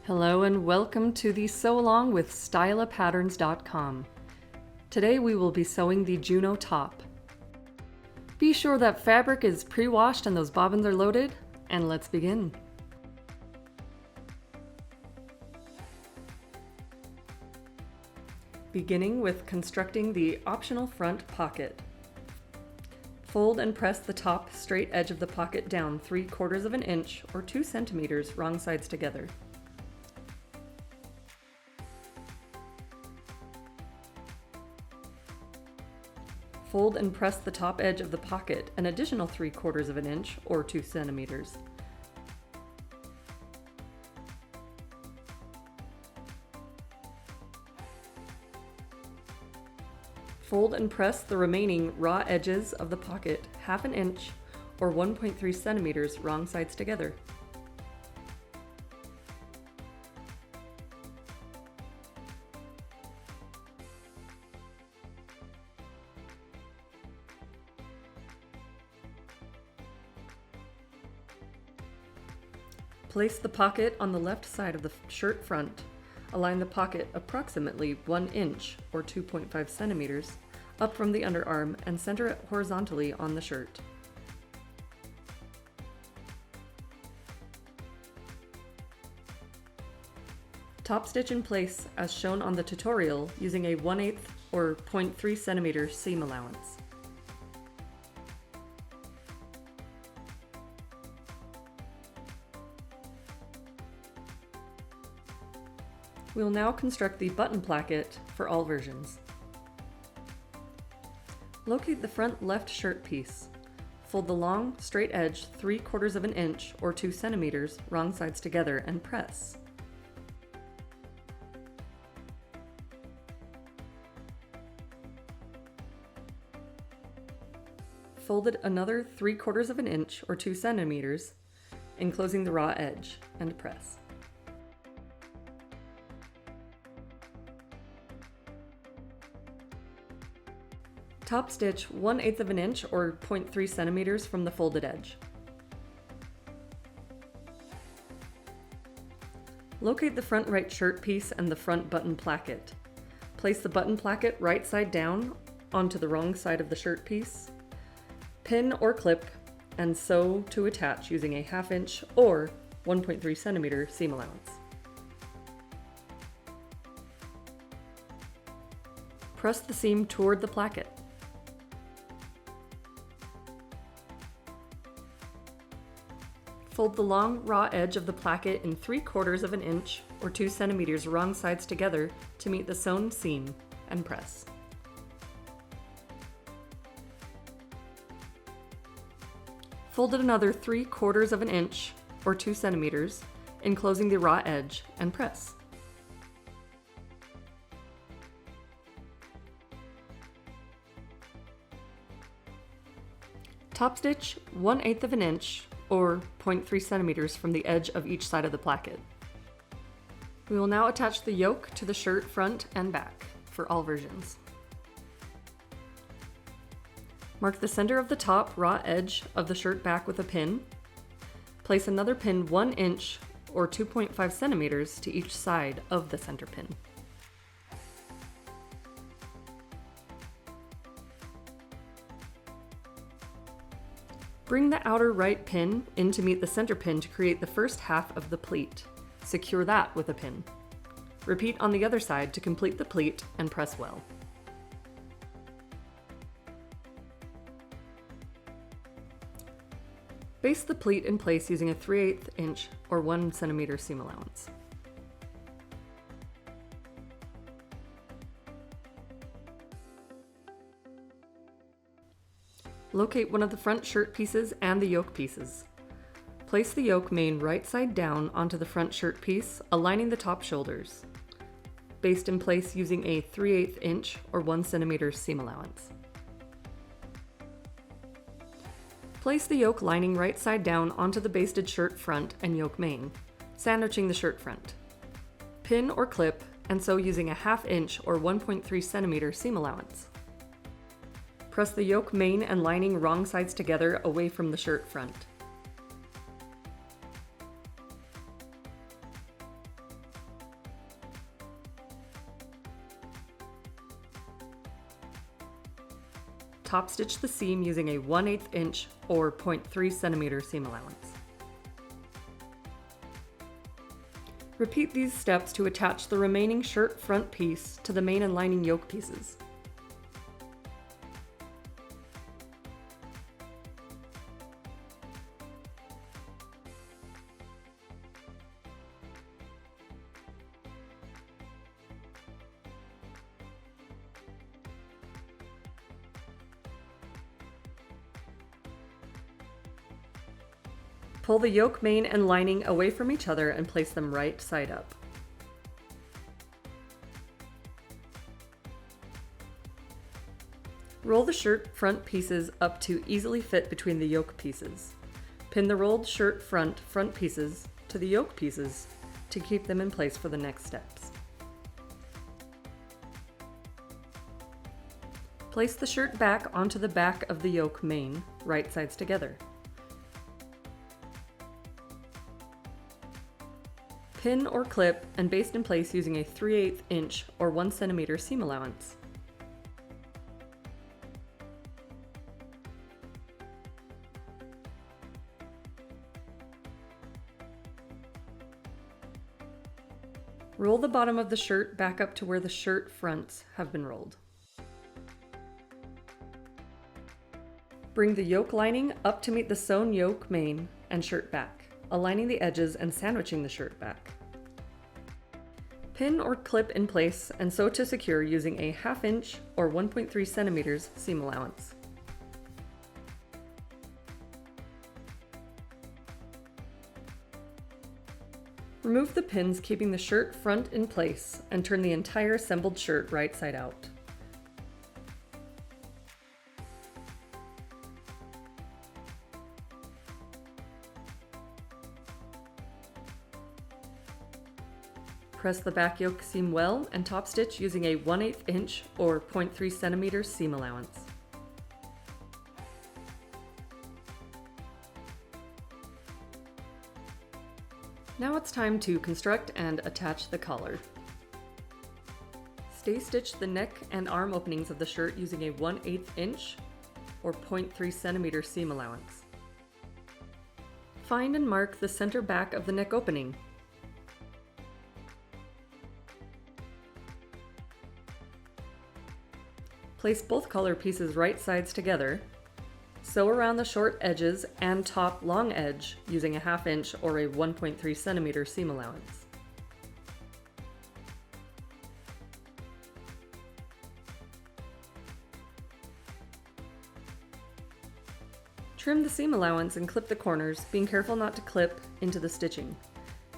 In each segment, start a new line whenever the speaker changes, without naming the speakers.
Hello and welcome to the Sew Along with StylaPatterns.com. Today we will be sewing the Juneau top. Be sure that fabric is pre-washed and those bobbins are loaded, and let's begin. Beginning with constructing the optional front pocket. Fold and press the top straight edge of the pocket down 3/4 of an inch or 2 centimeters wrong sides together. Fold and press the top edge of the pocket an additional 3/4 of an inch or 2 centimeters. Fold and press the remaining raw edges of the pocket 1/2 inch or 1.3 centimeters wrong sides together. Place the pocket on the left side of the shirt front. Align the pocket approximately 1 inch or 2.5 centimeters up from the underarm and center it horizontally on the shirt. Top stitch in place as shown on the tutorial using a 1/8 or 0.3 centimeter seam allowance. We will now construct the button placket for all versions. Locate the front left shirt piece. Fold the long, straight edge 3/4 of an inch or 2 centimeters wrong sides together and press. Fold it another 3/4 of an inch or 2 centimeters, enclosing the raw edge, and press. Top stitch 1/8 of an inch or 0.3 centimeters from the folded edge. Locate the front right shirt piece and the front button placket. Place the button placket right side down onto the wrong side of the shirt piece. Pin or clip and sew to attach using a 1/2 inch or 1.3 centimeter seam allowance. Press the seam toward the placket. Fold the long raw edge of the placket in 3/4 of an inch or 2 centimeters wrong sides together to meet the sewn seam and press. Fold it another 3/4 of an inch or 2 centimeters, enclosing the raw edge, and press. Top stitch 1/8 of an inch or 0.3 centimeters from the edge of each side of the placket. We will now attach the yoke to the shirt front and back for all versions. Mark the center of the top raw edge of the shirt back with a pin. Place another pin 1 inch or 2.5 centimeters to each side of the center pin. Bring the outer right pin in to meet the center pin to create the first half of the pleat. Secure that with a pin. Repeat on the other side to complete the pleat and press well. Base the pleat in place using a 3/8 inch or 1 centimeter seam allowance. Locate one of the front shirt pieces and the yoke pieces. Place the yoke main right side down onto the front shirt piece, aligning the top shoulders. Based in place using a 3/8 inch or 1 centimeter seam allowance. Place the yoke lining right side down onto the basted shirt front and yoke main, sandwiching the shirt front. Pin or clip and sew using a 1/2 inch or 1.3 centimeter seam allowance. Press the yoke main and lining wrong sides together away from the shirt front. top stitch the seam using a 1/8 inch or 0.3 centimeter seam allowance. Repeat these steps to attach the remaining shirt front piece to the main and lining yoke pieces. Pull the yoke main and lining away from each other and place them right side up. Roll the shirt front pieces up to easily fit between the yoke pieces. Pin the rolled shirt front pieces to the yoke pieces to keep them in place for the next steps. Place the shirt back onto the back of the yoke main, right sides together. Pin or clip and baste in place using a 3/8 inch or 1 centimeter seam allowance. Roll the bottom of the shirt back up to where the shirt fronts have been rolled. Bring the yoke lining up to meet the sewn yoke main and shirt back, aligning the edges and sandwiching the shirt back. Pin or clip in place and sew to secure using a 1/2 inch or 1.3 centimeters seam allowance. Remove the pins, keeping the shirt front in place, and turn the entire assembled shirt right side out. Press the back yoke seam well and top stitch using a 1/8 inch or 0.3 centimeter seam allowance. Now it's time to construct and attach the collar. Stay stitch the neck and arm openings of the shirt using a 1/8 inch or 0.3 centimeter seam allowance. Find and mark the center back of the neck opening. Place both collar pieces right sides together. Sew around the short edges and top long edge using a 1/2 inch or a 1.3 centimeter seam allowance. Trim the seam allowance and clip the corners, being careful not to clip into the stitching.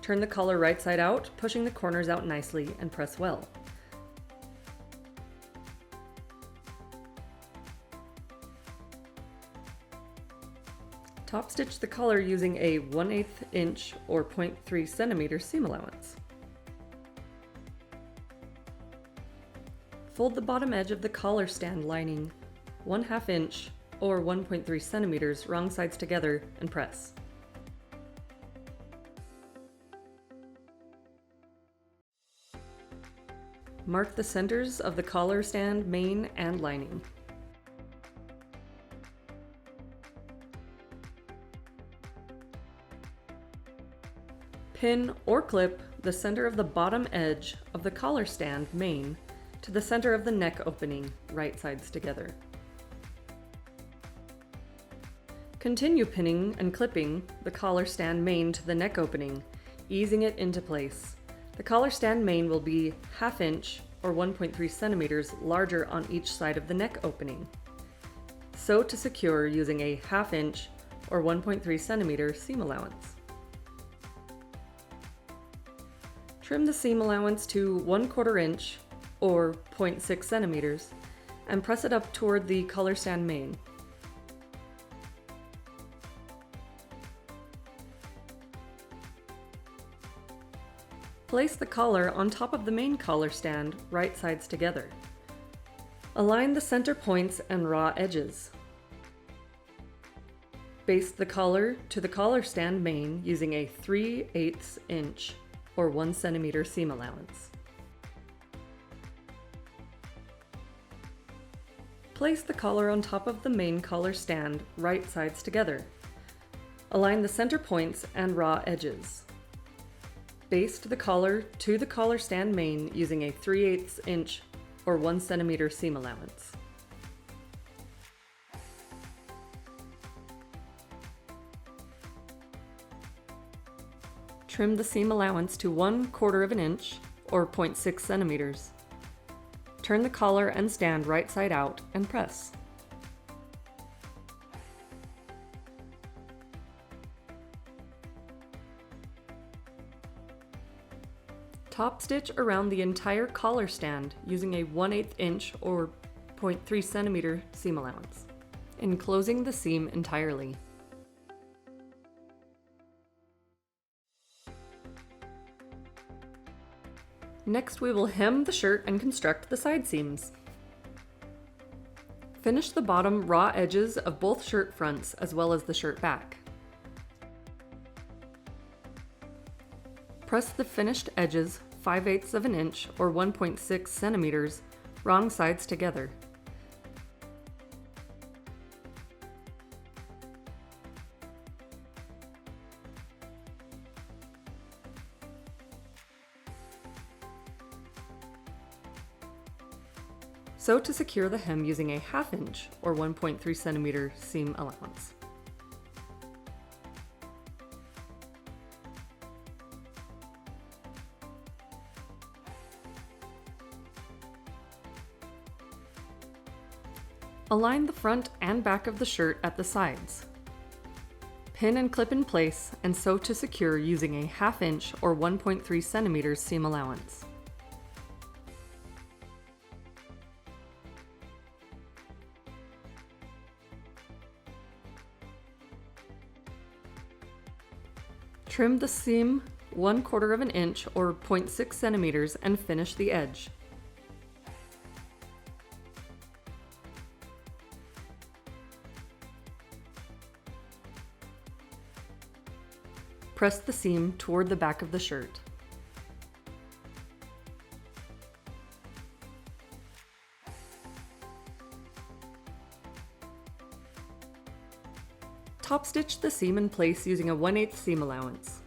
Turn the collar right side out, pushing the corners out nicely, and press well. Top stitch the collar using a 1/8 inch or 0.3 centimeter seam allowance. Fold the bottom edge of the collar stand lining 1/2 inch or 1.3 centimeters wrong sides together and press. Mark the centers of the collar stand main and lining. Pin or clip the center of the bottom edge of the collar stand main to the center of the neck opening, right sides together. Continue pinning and clipping the collar stand main to the neck opening, easing it into place. The collar stand main will be 1/2 inch or 1.3 centimeters larger on each side of the neck opening. Sew to secure using a 1/2 inch or 1.3 centimeter seam allowance. Trim the seam allowance to 1/4 inch or 0.6 centimeters and press it up toward the collar stand main. Place the collar on top of the main collar stand, right sides together. Align the center points and raw edges. Baste the collar to the collar stand main using a 3/8 inch or 1 centimeter seam allowance. Place the collar on top of the main collar stand, right sides together. Align the center points and raw edges. Baste the collar to the collar stand main using a 3/8 inch or 1 centimeter seam allowance. Trim the seam allowance to 1/4 inch or 0.6 centimeters. Turn the collar and stand right side out and press. Top stitch around the entire collar stand using a 1/8 inch or 0.3 centimeter seam allowance, enclosing the seam entirely. Next, we will hem the shirt and construct the side seams. Finish the bottom raw edges of both shirt fronts as well as the shirt back. Press the finished edges 5/8 inch or 1.6 centimeters wrong sides together. Sew to secure the hem using a 1/2 inch or 1.3 centimeter seam allowance. Align the front and back of the shirt at the sides. Pin and clip in place and sew to secure using a 1/2 inch or 1.3 centimeters seam allowance. Trim the seam 1/4 inch or 0.6 centimeters and finish the edge. Press the seam toward the back of the shirt. Top stitch the seam in place using a 1/8 seam allowance.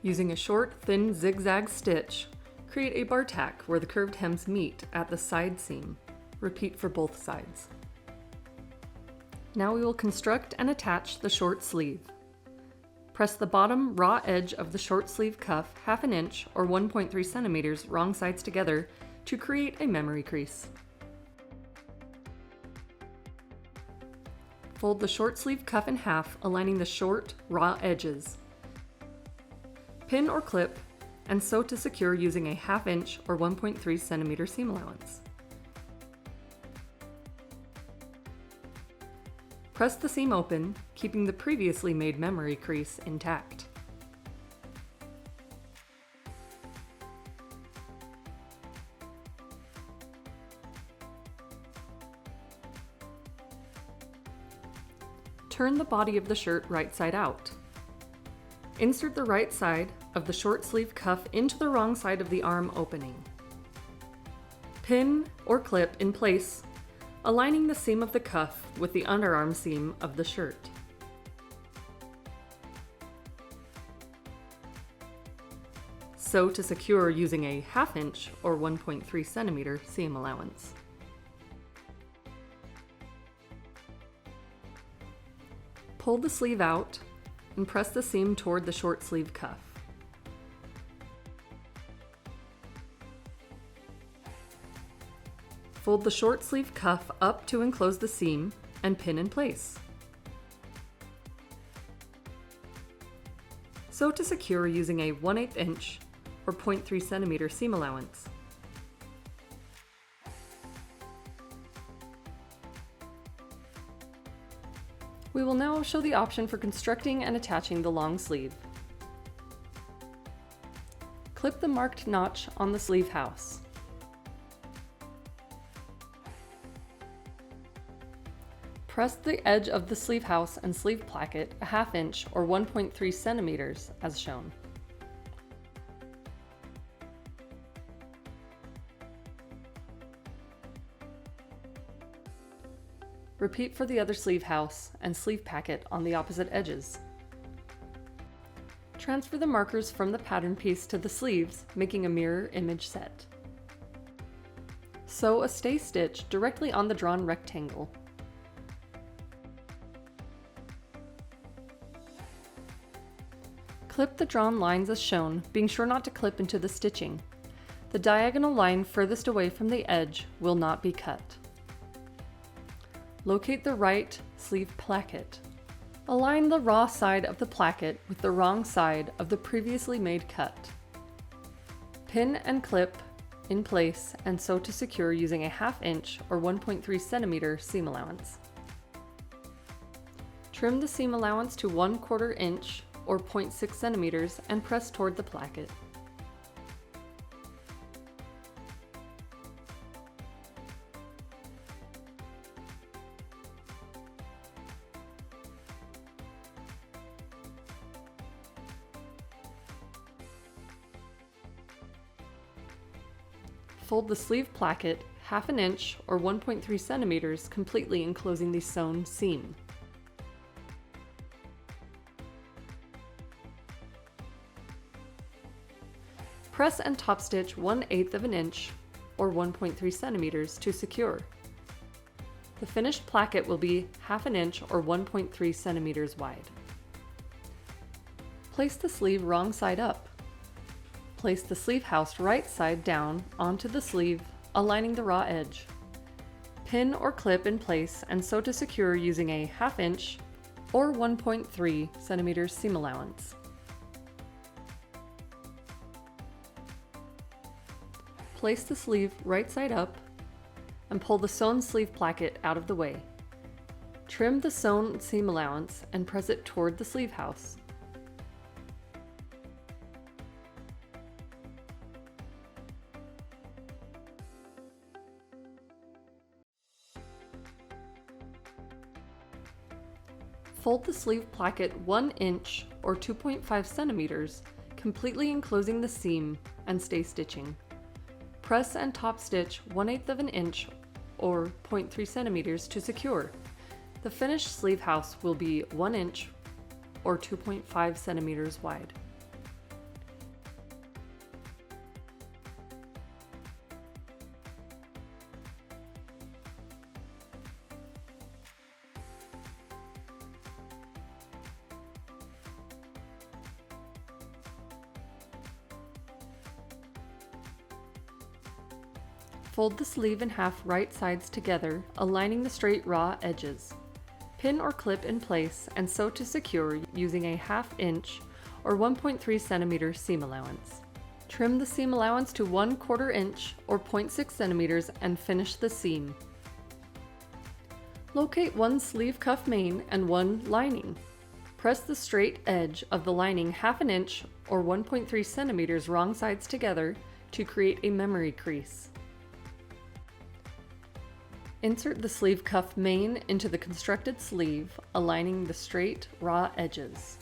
Using a short, thin zigzag stitch, create a bar tack where the curved hems meet at the side seam. Repeat for both sides. Now we will construct and attach the short sleeve. Press the bottom raw edge of the short sleeve cuff 1/2 inch or 1.3 centimeters wrong sides together to create a memory crease. Fold the short sleeve cuff in half, aligning the short, raw edges. Pin or clip and sew to secure using a 1/2 inch or 1.3 centimeter seam allowance. Press the seam open, keeping the previously made memory crease intact. Turn the body of the shirt right side out. Insert the right side of the short sleeve cuff into the wrong side of the arm opening. Pin or clip in place, aligning the seam of the cuff with the underarm seam of the shirt. Sew to secure using a 1/2 inch or 1.3 centimeter seam allowance. Pull the sleeve out and press the seam toward the short sleeve cuff. Fold the short sleeve cuff up to enclose the seam and pin in place. Sew to secure using a 1/8 inch or 0.3 centimeter seam allowance. We will now show the option for constructing and attaching the long sleeve. Clip the marked notch on the sleeve house. Press the edge of the sleeve house and sleeve placket a ½ inch or 1.3 centimeters as shown. Repeat for the other sleeve house and sleeve packet on the opposite edges. Transfer the markers from the pattern piece to the sleeves, making a mirror image set. Sew a stay stitch directly on the drawn rectangle. Clip the drawn lines as shown, being sure not to clip into the stitching. The diagonal line furthest away from the edge will not be cut. Locate the right sleeve placket. Align the raw side of the placket with the wrong side of the previously made cut. Pin and clip in place and sew to secure using a ½ inch or 1.3 centimeter seam allowance. Trim the seam allowance to 1/4 inch or 0.6 centimeters and press toward the placket. Fold the sleeve placket ½ inch or 1.3 centimeters, completely enclosing the sewn seam. Press and top stitch 1/8 inch or 1.3 centimeters to secure. The finished placket will be ½ inch or 1.3 centimeters wide. Place the sleeve wrong side up. Place the sleeve house right side down onto the sleeve, aligning the raw edge. Pin or clip in place and sew to secure using a ½ inch or 1.3 centimeters seam allowance. Place the sleeve right side up and pull the sewn sleeve placket out of the way. Trim the sewn seam allowance and press it toward the sleeve house. Fold the sleeve placket 1 inch or 2.5 centimeters, completely enclosing the seam and stay stitching. Press and top stitch 1/8 inch or 0.3 centimeters to secure. The finished sleeve house will be 1 inch or 2.5 centimeters wide. Fold the sleeve in half right sides together, aligning the straight raw edges. Pin or clip in place and sew to secure using a ½ inch or 1.3 centimeter seam allowance. Trim the seam allowance to 1/4 inch or 0.6 centimeters and finish the seam. Locate one sleeve cuff main and one lining. Press the straight edge of the lining ½ inch or 1.3 centimeters wrong sides together to create a memory crease. Insert the sleeve cuff main into the constructed sleeve, aligning the straight, raw edges.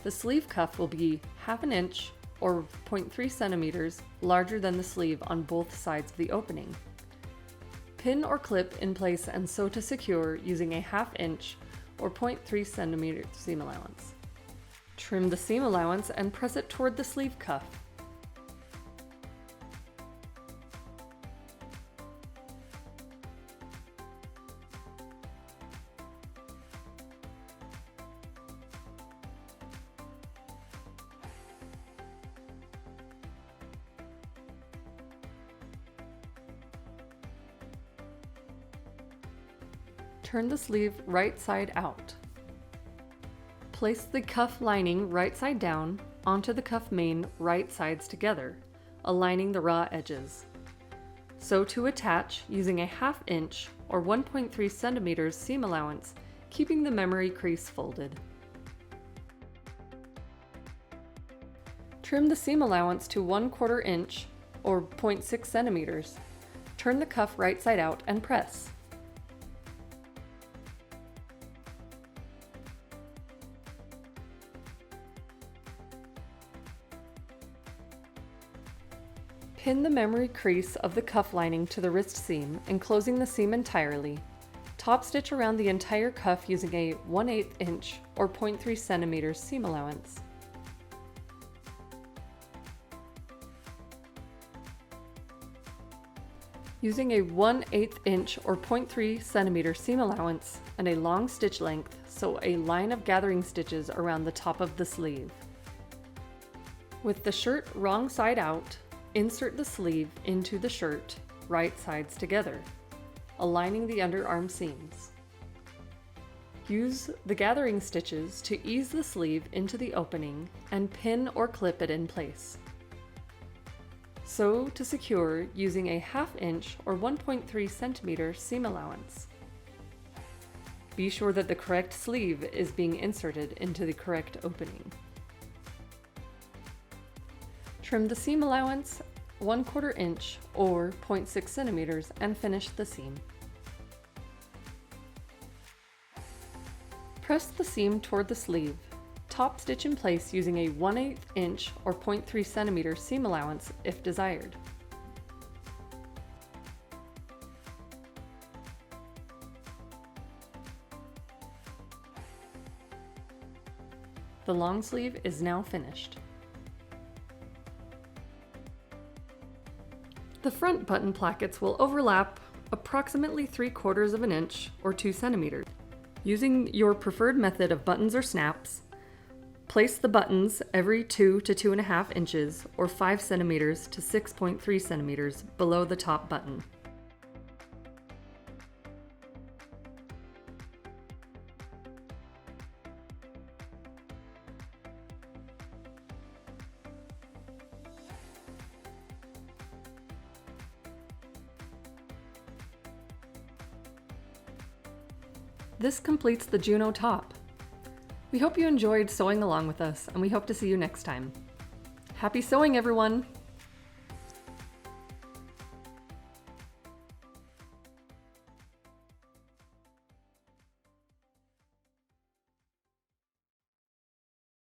The sleeve cuff will be ½ inch or 0.3 centimeters larger than the sleeve on both sides of the opening. Pin or clip in place and sew to secure using a ½ inch or 0.3 centimeter seam allowance. Trim the seam allowance and press it toward the sleeve cuff. Turn the sleeve right side out. Place the cuff lining right side down onto the cuff main right sides together, aligning the raw edges. Sew to attach using a ½ inch or 1.3 centimeters seam allowance, keeping the memory crease folded. Trim the seam allowance to 1/4 inch or 0.6 centimeters. Turn the cuff right side out and press. Pin the memory crease of the cuff lining to the wrist seam, enclosing the seam entirely. Top stitch around the entire cuff using a 1/8 inch or 0.3 centimeters seam allowance. Using a 1/8 inch or 0.3 centimeter seam allowance and a long stitch length, sew a line of gathering stitches around the top of the sleeve. With the shirt wrong side out, insert the sleeve into the shirt, right sides together, aligning the underarm seams. Use the gathering stitches to ease the sleeve into the opening and pin or clip it in place. Sew to secure using a 1/2 inch or 1.3 centimeter seam allowance. Be sure that the correct sleeve is being inserted into the correct opening. Trim the seam allowance 1/4 inch or 0.6 centimeters and finish the seam. Press the seam toward the sleeve. Top stitch in place using a 1/8 inch or 0.3 centimeter seam allowance if desired. The long sleeve is now finished. The front button plackets will overlap approximately 3/4 of an inch or 2 centimeters. Using your preferred method of buttons or snaps, place the buttons every 2 to 2.5 inches or 5 centimeters to 6.3 centimeters below the top button. This completes the Juneau top. We hope you enjoyed sewing along with us, and we hope to see you next time. Happy sewing, everyone!